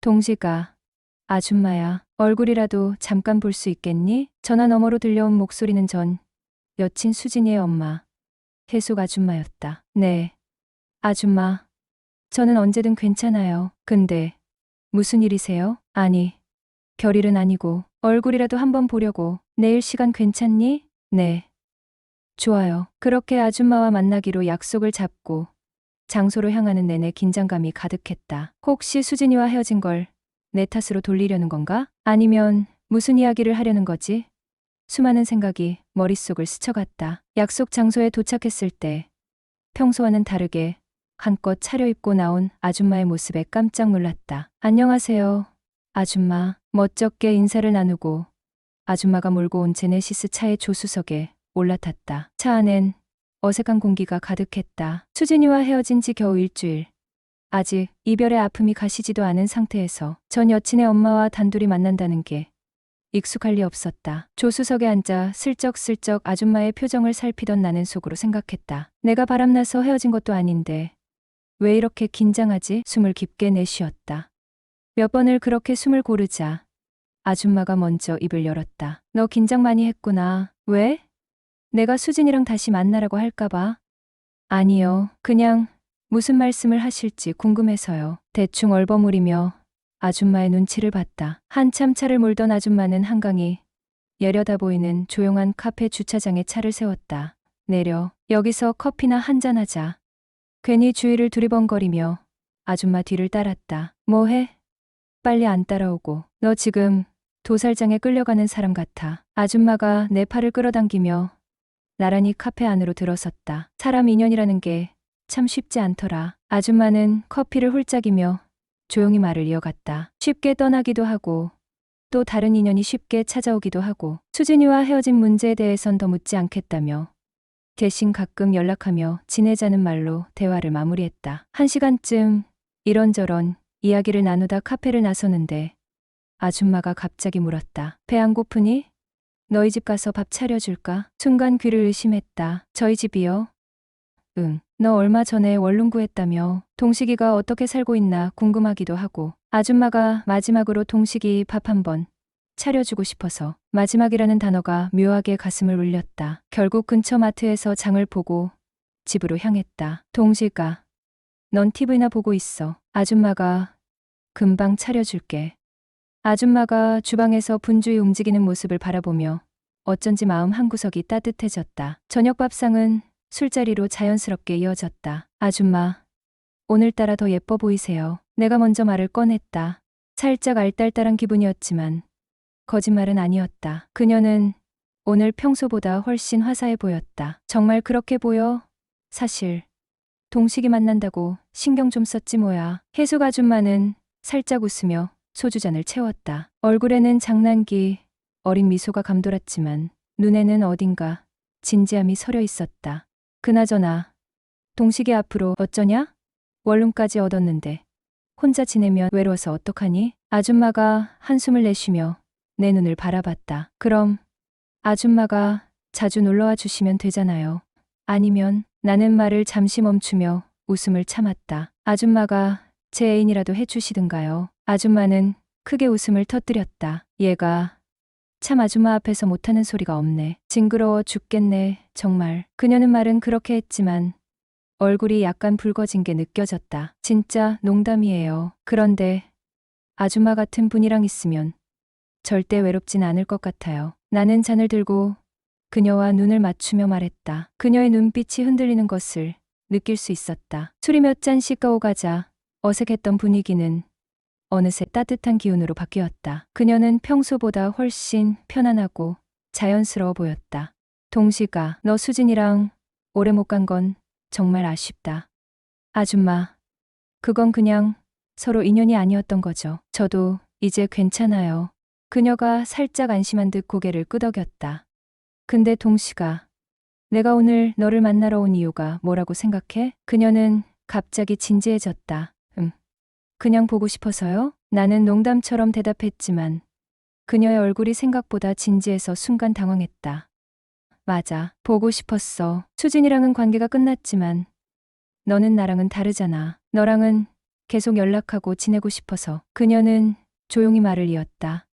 동식아, 아줌마야, 얼굴이라도 잠깐 볼 수 있겠니? 전화 너머로 들려온 목소리는 전 여친 수진이의 엄마, 혜숙 아줌마였다. 네, 아줌마. 저는 언제든 괜찮아요. 근데 무슨 일이세요? 아니, 결일은 아니고 얼굴이라도 한번 보려고. 내일 시간 괜찮니? 네, 좋아요. 그렇게 아줌마와 만나기로 약속을 잡고 장소로 향하는 내내 긴장감이 가득했다. 혹시 수진이와 헤어진 걸 내 탓으로 돌리려는 건가? 아니면 무슨 이야기를 하려는 거지? 수많은 생각이 머릿속을 스쳐갔다. 약속 장소에 도착했을 때 평소와는 다르게 한껏 차려입고 나온 아줌마의 모습에 깜짝 놀랐다. 안녕하세요, 아줌마. 멋쩍게 인사를 나누고 아줌마가 몰고 온 제네시스 차의 조수석에 올라탔다. 차 안엔 어색한 공기가 가득했다. 수진이와 헤어진 지 겨우 일주일. 아직 이별의 아픔이 가시지도 않은 상태에서 전 여친의 엄마와 단둘이 만난다는 게 익숙할 리 없었다. 조수석에 앉아 슬쩍슬쩍 아줌마의 표정을 살피던 나는 속으로 생각했다. 내가 바람나서 헤어진 것도 아닌데 왜 이렇게 긴장하지? 숨을 깊게 내쉬었다. 몇 번을 그렇게 숨을 고르자 아줌마가 먼저 입을 열었다. 너 긴장 많이 했구나. 왜? 내가 수진이랑 다시 만나라고 할까봐? 아니요. 그냥 무슨 말씀을 하실지 궁금해서요. 대충 얼버무리며 아줌마의 눈치를 봤다. 한참 차를 몰던 아줌마는 한강이 예려다 보이는 조용한 카페 주차장에 차를 세웠다. 내려. 여기서 커피나 한잔하자. 괜히 주위를 두리번거리며 아줌마 뒤를 따랐다. 뭐해? 빨리 안 따라오고. 너 지금 도살장에 끌려가는 사람 같아. 아줌마가 내 팔을 끌어당기며 나란히 카페 안으로 들어섰다. 사람 인연이라는 게 참 쉽지 않더라. 아줌마는 커피를 홀짝이며 조용히 말을 이어갔다. 쉽게 떠나기도 하고 또 다른 인연이 쉽게 찾아오기도 하고 수진이와 헤어진 문제에 대해선 더 묻지 않겠다며 대신 가끔 연락하며 지내자는 말로 대화를 마무리했다. 1시간쯤 이런저런 이야기를 나누다 카페를 나서는데 아줌마가 갑자기 물었다. 배 안 고프니? 너희 집 가서 밥 차려줄까? 순간 귀를 의심했다. 저희 집이요? 응. 너 얼마 전에 원룸 구했다며. 동식이가 어떻게 살고 있나 궁금하기도 하고. 아줌마가 마지막으로 동식이 밥 한번 차려주고 싶어서. 마지막이라는 단어가 묘하게 가슴을 울렸다. 결국 근처 마트에서 장을 보고 집으로 향했다. 동식아, 넌 TV나 보고 있어. 아줌마가 금방 차려줄게. 아줌마가 주방에서 분주히 움직이는 모습을 바라보며 어쩐지 마음 한구석이 따뜻해졌다. 저녁 밥상은 술자리로 자연스럽게 이어졌다. 아줌마, 오늘따라 더 예뻐 보이세요. 내가 먼저 말을 꺼냈다. 살짝 알딸딸한 기분이었지만 거짓말은 아니었다. 그녀는 오늘 평소보다 훨씬 화사해 보였다. 정말 그렇게 보여? 사실 동식이 만난다고 신경 좀 썼지 뭐야. 혜숙 아줌마는 살짝 웃으며 소주잔을 채웠다. 얼굴에는 장난기 어린 미소가 감돌았지만 눈에는 어딘가 진지함이 서려 있었다. 그나저나 동식이 앞으로 어쩌냐? 원룸까지 얻었는데 혼자 지내면 외로워서 어떡하니? 아줌마가 한숨을 내쉬며 내 눈을 바라봤다. 그럼 아줌마가 자주 놀러와 주시면 되잖아요. 아니면 나는 말을 잠시 멈추며 웃음을 참았다. 아줌마가 제 애인이라도 해주시든가요. 아줌마는 크게 웃음을 터뜨렸다. 얘가 참 아줌마 앞에서 못하는 소리가 없네. 징그러워 죽겠네. 정말. 그녀는 말은 그렇게 했지만 얼굴이 약간 붉어진 게 느껴졌다. 진짜 농담이에요. 그런데 아줌마 같은 분이랑 있으면 절대 외롭진 않을 것 같아요. 나는 잔을 들고 그녀와 눈을 맞추며 말했다. 그녀의 눈빛이 흔들리는 것을 느낄 수 있었다. 술이 몇 잔씩 오가자 어색했던 분위기는 어느새 따뜻한 기운으로 바뀌었다. 그녀는 평소보다 훨씬 편안하고 자연스러워 보였다. 동식아, 너 수진이랑 오래 못 간 건 정말 아쉽다. 아줌마, 그건 그냥 서로 인연이 아니었던 거죠. 저도 이제 괜찮아요. 그녀가 살짝 안심한 듯 고개를 끄덕였다. 근데 동식아, 내가 오늘 너를 만나러 온 이유가 뭐라고 생각해? 그녀는 갑자기 진지해졌다. 그냥 보고 싶어서요? 나는 농담처럼 대답했지만 그녀의 얼굴이 생각보다 진지해서 순간 당황했다. 맞아, 보고 싶었어. 수진이랑은 관계가 끝났지만 너는 나랑은 다르잖아. 너랑은 계속 연락하고 지내고 싶어서. 그녀는 조용히 말을 이었다.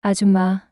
아줌마,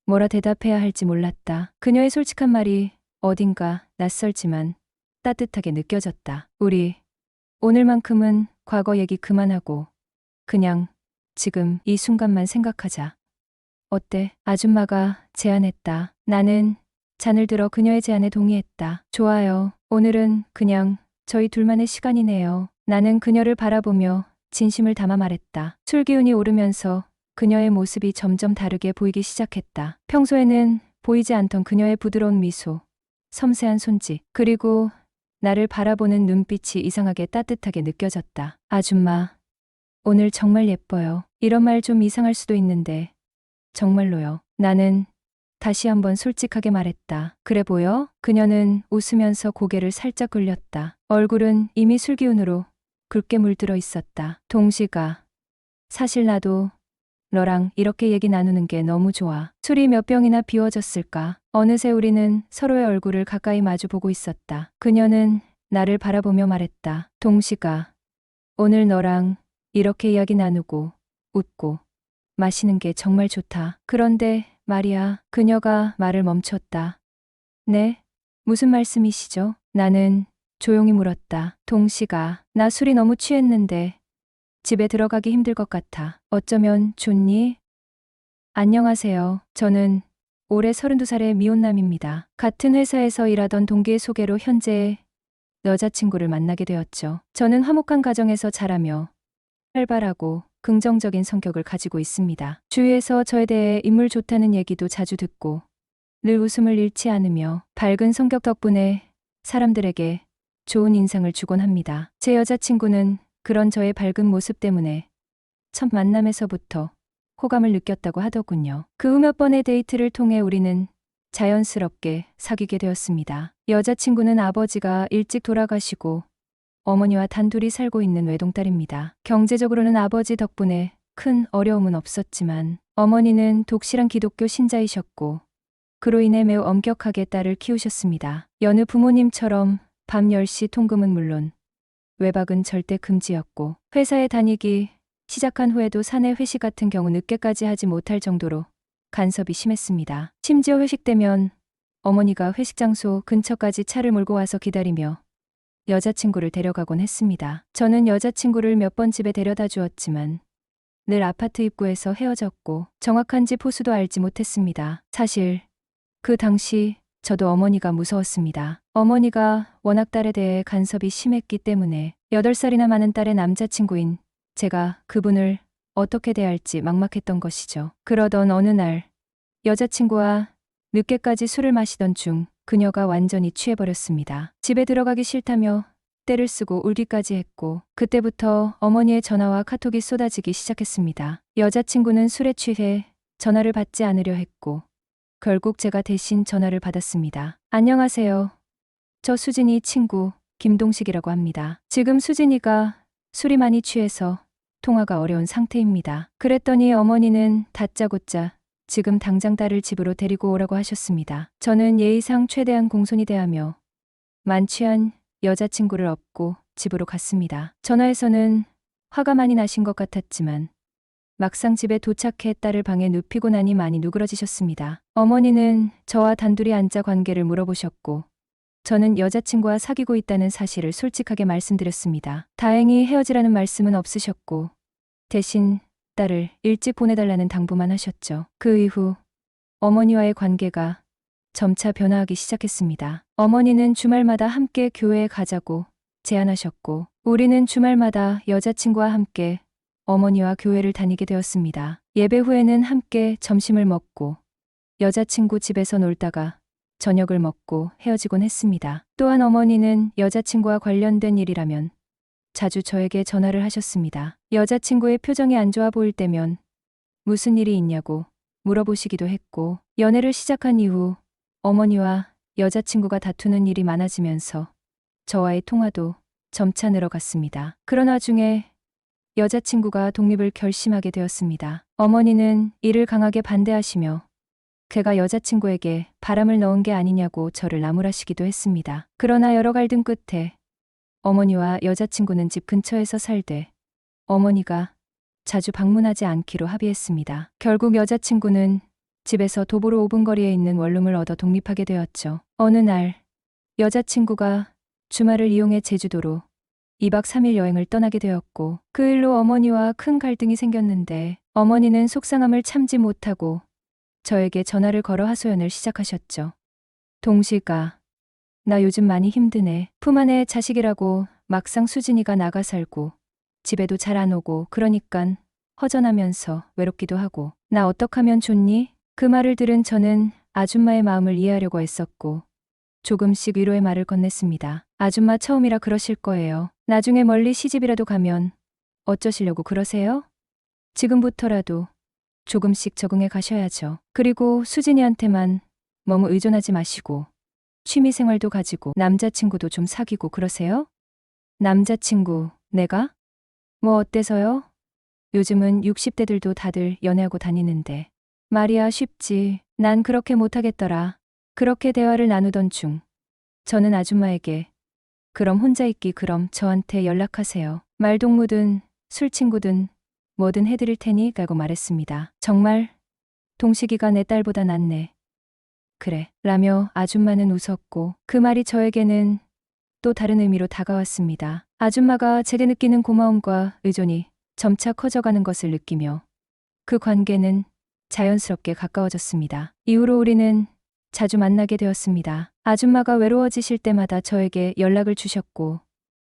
뭐라 대답해야 할지 몰랐다. 그녀의 솔직한 말이 어딘가 낯설지만 따뜻하게 느껴졌다. 우리 오늘만큼은 과거 얘기 그만하고 그냥 지금 이 순간만 생각하자. 어때? 아줌마가 제안했다. 나는 잔을 들어 그녀의 제안에 동의했다. 좋아요. 오늘은 그냥 저희 둘만의 시간이네요. 나는 그녀를 바라보며 진심을 담아 말했다. 술 기운이 오르면서 그녀의 모습이 점점 다르게 보이기 시작했다. 평소에는 보이지 않던 그녀의 부드러운 미소, 섬세한 손짓, 그리고 나를 바라보는 눈빛이 이상하게 따뜻하게 느껴졌다. 아줌마, 오늘 정말 예뻐요. 이런 말 좀 이상할 수도 있는데 정말로요. 나는 다시 한번 솔직하게 말했다. 그래 보여? 그녀는 웃으면서 고개를 살짝 굴렸다. 얼굴은 이미 술기운으로 굵게 물들어 있었다. 동식아, 사실 나도 너랑 이렇게 얘기 나누는 게 너무 좋아. 술이 몇 병이나 비워졌을까? 어느새 우리는 서로의 얼굴을 가까이 마주보고 있었다. 그녀는 나를 바라보며 말했다. 동식아, 오늘 너랑 이렇게 이야기 나누고 웃고 마시는 게 정말 좋다. 그런데 말이야. 그녀가 말을 멈췄다. 네? 무슨 말씀이시죠? 나는 조용히 물었다. 동식아, 나 술이 너무 취했는데 집에 들어가기 힘들 것 같아. 어쩌면 좋니? 안녕하세요. 저는 올해 32살의 미혼남입니다. 같은 회사에서 일하던 동기의 소개로 현재의 여자친구를 만나게 되었죠. 저는 화목한 가정에서 자라며 활발하고 긍정적인 성격을 가지고 있습니다. 주위에서 저에 대해 인물 좋다는 얘기도 자주 듣고 늘 웃음을 잃지 않으며 밝은 성격 덕분에 사람들에게 좋은 인상을 주곤 합니다. 제 여자친구는 그런 저의 밝은 모습 때문에 첫 만남에서부터 호감을 느꼈다고 하더군요. 그 후 몇 번의 데이트를 통해 우리는 자연스럽게 사귀게 되었습니다. 여자친구는 아버지가 일찍 돌아가시고 어머니와 단둘이 살고 있는 외동딸입니다. 경제적으로는 아버지 덕분에 큰 어려움은 없었지만 어머니는 독실한 기독교 신자이셨고 그로 인해 매우 엄격하게 딸을 키우셨습니다. 여느 부모님처럼 밤 10시 통금은 물론 외박은 절대 금지였고 회사에 다니기 시작한 후에도 사내 회식 같은 경우 늦게까지 하지 못할 정도로 간섭이 심했습니다. 심지어 회식 때면 어머니가 회식 장소 근처까지 차를 몰고 와서 기다리며 여자친구를 데려가곤 했습니다. 저는 여자친구를 몇 번 집에 데려다 주었지만 늘 아파트 입구에서 헤어졌고 정확한 집 호수도 알지 못했습니다. 사실 그 당시 저도 어머니가 무서웠습니다. 어머니가 워낙 딸에 대해 간섭이 심했기 때문에 8살이나 많은 딸의 남자친구인 제가 그분을 어떻게 대할지 막막했던 것이죠. 그러던 어느 날 여자친구와 늦게까지 술을 마시던 중 그녀가 완전히 취해버렸습니다. 집에 들어가기 싫다며 떼를 쓰고 울기까지 했고 그때부터 어머니의 전화와 카톡이 쏟아지기 시작했습니다. 여자친구는 술에 취해 전화를 받지 않으려 했고 결국 제가 대신 전화를 받았습니다. 안녕하세요. 저 수진이 친구 김동식이라고 합니다. 지금 수진이가 술이 많이 취해서 통화가 어려운 상태입니다. 그랬더니 어머니는 다짜고짜 지금 당장 딸을 집으로 데리고 오라고 하셨습니다. 저는 예의상 최대한 공손히 대하며 만취한 여자친구를 업고 집으로 갔습니다. 전화에서는 화가 많이 나신 것 같았지만 막상 집에 도착해 딸을 방에 눕히고 나니 많이 누그러지셨습니다. 어머니는 저와 단둘이 앉아 관계를 물어보셨고 저는 여자친구와 사귀고 있다는 사실을 솔직하게 말씀드렸습니다. 다행히 헤어지라는 말씀은 없으셨고 대신 딸을 일찍 보내달라는 당부만 하셨죠. 그 이후 어머니와의 관계가 점차 변화하기 시작했습니다. 어머니는 주말마다 함께 교회에 가자고 제안하셨고 우리는 주말마다 여자친구와 함께 어머니와 교회를 다니게 되었습니다. 예배 후에는 함께 점심을 먹고 여자친구 집에서 놀다가 저녁을 먹고 헤어지곤 했습니다. 또한 어머니는 여자친구와 관련된 일이라면 자주 저에게 전화를 하셨습니다. 여자친구의 표정이 안 좋아 보일 때면 무슨 일이 있냐고 물어보시기도 했고 연애를 시작한 이후 어머니와 여자친구가 다투는 일이 많아지면서 저와의 통화도 점차 늘어갔습니다. 그런 와중에 여자친구가 독립을 결심하게 되었습니다. 어머니는 이를 강하게 반대하시며 걔가 여자친구에게 바람을 넣은 게 아니냐고 저를 나무라시기도 했습니다. 그러나 여러 갈등 끝에 어머니와 여자친구는 집 근처에서 살되 어머니가 자주 방문하지 않기로 합의했습니다. 결국 여자친구는 집에서 도보로 5분 거리에 있는 원룸을 얻어 독립하게 되었죠. 어느 날 여자친구가 주말을 이용해 제주도로 2박 3일 여행을 떠나게 되었고 그 일로 어머니와 큰 갈등이 생겼는데 어머니는 속상함을 참지 못하고 저에게 전화를 걸어 하소연을 시작하셨죠. 동식아, 나 요즘 많이 힘드네. 품 안에 자식이라고 막상 수진이가 나가 살고 집에도 잘 안 오고 그러니깐 허전하면서 외롭기도 하고 나 어떡하면 좋니? 그 말을 들은 저는 아줌마의 마음을 이해하려고 애썼고 조금씩 위로의 말을 건넸습니다. 아줌마 처음이라 그러실 거예요. 나중에 멀리 시집이라도 가면 어쩌시려고 그러세요? 지금부터라도 조금씩 적응해 가셔야죠. 그리고 수진이한테만 너무 의존하지 마시고 취미생활도 가지고 남자친구도 좀 사귀고 그러세요? 남자친구, 내가? 뭐 어때서요? 요즘은 60대들도 다들 연애하고 다니는데. 말이야 쉽지. 난 그렇게 못하겠더라. 그렇게 대화를 나누던 중 저는 아줌마에게 그럼 혼자 있기 그럼 저한테 연락하세요. 말동무든 술친구든 뭐든 해드릴 테니 라고 말했습니다. 정말? 동식이가 내 딸보다 낫네. 그래 라며 아줌마는 웃었고 그 말이 저에게는 또 다른 의미로 다가왔습니다. 아줌마가 제게 느끼는 고마움과 의존이 점차 커져가는 것을 느끼며 그 관계는 자연스럽게 가까워졌습니다. 이후로 우리는 자주 만나게 되었습니다. 아줌마가 외로워지실 때마다 저에게 연락을 주셨고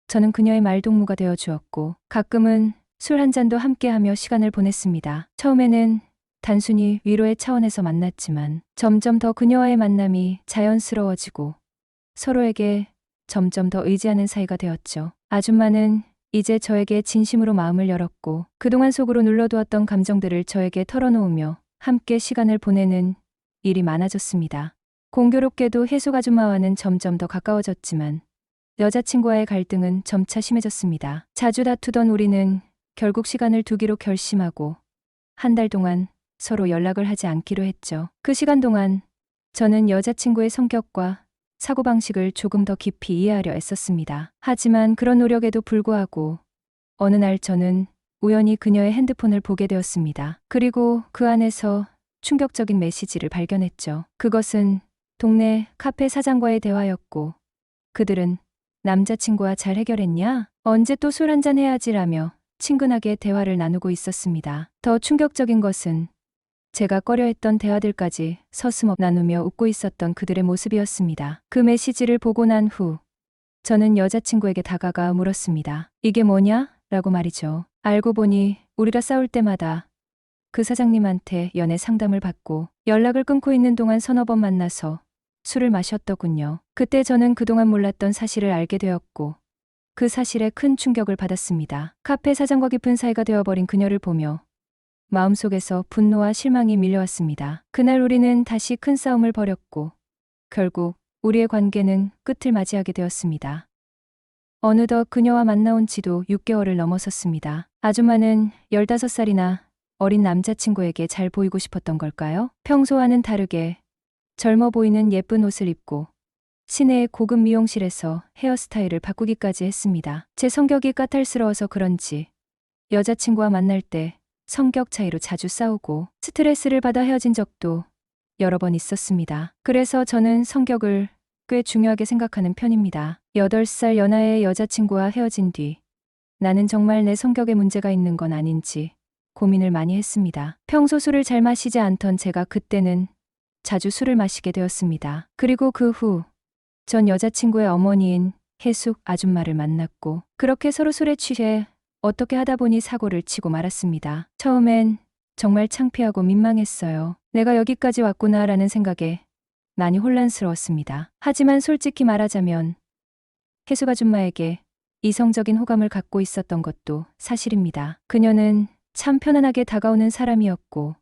저는 그녀의 말동무가 되어 주었고 가끔은 술 한 잔도 함께하며 시간을 보냈습니다. 처음에는 단순히 위로의 차원에서 만났지만 점점 더 그녀와의 만남이 자연스러워지고 서로에게 점점 더 의지하는 사이가 되었죠. 아줌마는 이제 저에게 진심으로 마음을 열었고 그동안 속으로 눌러두었던 감정들을 저에게 털어놓으며 함께 시간을 보내는 일이 많아졌습니다. 공교롭게도 혜숙 아줌마와는 점점 더 가까워졌지만 여자친구와의 갈등은 점차 심해졌습니다. 자주 다투던 우리는 결국 시간을 두기로 결심하고 한 달 동안 서로 연락을 하지 않기로 했죠. 그 시간 동안 저는 여자친구의 성격과 사고방식을 조금 더 깊이 이해하려 애썼습니다. 하지만 그런 노력에도 불구하고 어느 날 저는 우연히 그녀의 핸드폰을 보게 되었습니다. 그리고 그 안에서 충격적인 메시지를 발견했죠. 그것은 동네 카페 사장과의 대화였고 그들은 남자친구와 잘 해결했냐? 언제 또 술 한잔 해야지라며 친근하게 대화를 나누고 있었습니다. 더 충격적인 것은 제가 꺼려했던 대화들까지 서슴없 나누며 웃고 있었던 그들의 모습이었습니다. 그 메시지를 보고 난 후 저는 여자친구에게 다가가 물었습니다. 이게 뭐냐? 라고 말이죠. 알고 보니 우리가 싸울 때마다 그 사장님한테 연애 상담을 받고 연락을 끊고 있는 동안 서너 번 만나서 술을 마셨더군요. 그때 저는 그동안 몰랐던 사실을 알게 되었고 그 사실에 큰 충격을 받았습니다. 카페 사장과 깊은 사이가 되어버린 그녀를 보며 마음속에서 분노와 실망이 밀려왔습니다. 그날 우리는 다시 큰 싸움을 벌였고 결국 우리의 관계는 끝을 맞이하게 되었습니다. 어느덧 그녀와 만나온 지도 6개월을 넘어섰습니다. 아줌마는 15살이나 어린 남자친구에게 잘 보이고 싶었던 걸까요? 평소와는 다르게 젊어 보이는 예쁜 옷을 입고 시내의 고급 미용실에서 헤어스타일을 바꾸기까지 했습니다. 제 성격이 까탈스러워서 그런지 여자친구와 만날 때 성격 차이로 자주 싸우고 스트레스를 받아 헤어진 적도 여러 번 있었습니다. 그래서 저는 성격을 꽤 중요하게 생각하는 편입니다. 8살 연하의 여자친구와 헤어진 뒤 나는 정말 내 성격에 문제가 있는 건 아닌지 고민을 많이 했습니다. 평소 술을 잘 마시지 않던 제가 그때는 자주 술을 마시게 되었습니다. 그리고 그 후 전 여자친구의 어머니인 혜숙 아줌마를 만났고 그렇게 서로 술에 취해 어떻게 하다 보니 사고를 치고 말았습니다. 처음엔 정말 창피하고 민망했어요. 내가 여기까지 왔구나라는 생각에 많이 혼란스러웠습니다. 하지만 솔직히 말하자면 혜숙 아줌마에게 이성적인 호감을 갖고 있었던 것도 사실입니다. 그녀는 참 편안하게 다가오는 사람이었고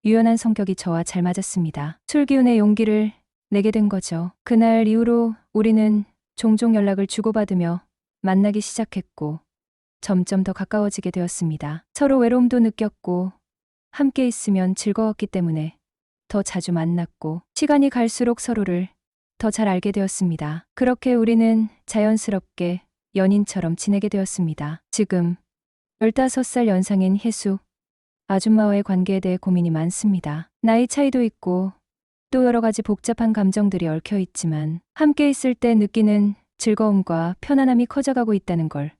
유연한 성격이 저와 잘 맞았습니다. 술 기운의 용기를 내게 된 거죠. 그날 이후로 우리는 종종 연락을 주고받으며 만나기 시작했고 점점 더 가까워지게 되었습니다. 서로 외로움도 느꼈고 함께 있으면 즐거웠기 때문에 더 자주 만났고 시간이 갈수록 서로를 더 잘 알게 되었습니다. 그렇게 우리는 자연스럽게 연인처럼 지내게 되었습니다. 지금 15살 연상인 혜수. 아줌마와의 관계에 대해 고민이 많습니다. 나이 차이도 있고 또 여러 가지 복잡한 감정들이 얽혀 있지만 함께 있을 때 느끼는 즐거움과 편안함이 커져가고 있다는 걸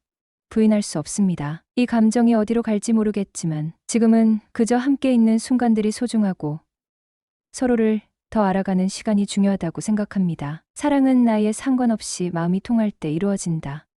부인할 수 없습니다. 이 감정이 어디로 갈지 모르겠지만 지금은 그저 함께 있는 순간들이 소중하고 서로를 더 알아가는 시간이 중요하다고 생각합니다. 사랑은 나이에 상관없이 마음이 통할 때 이루어진다.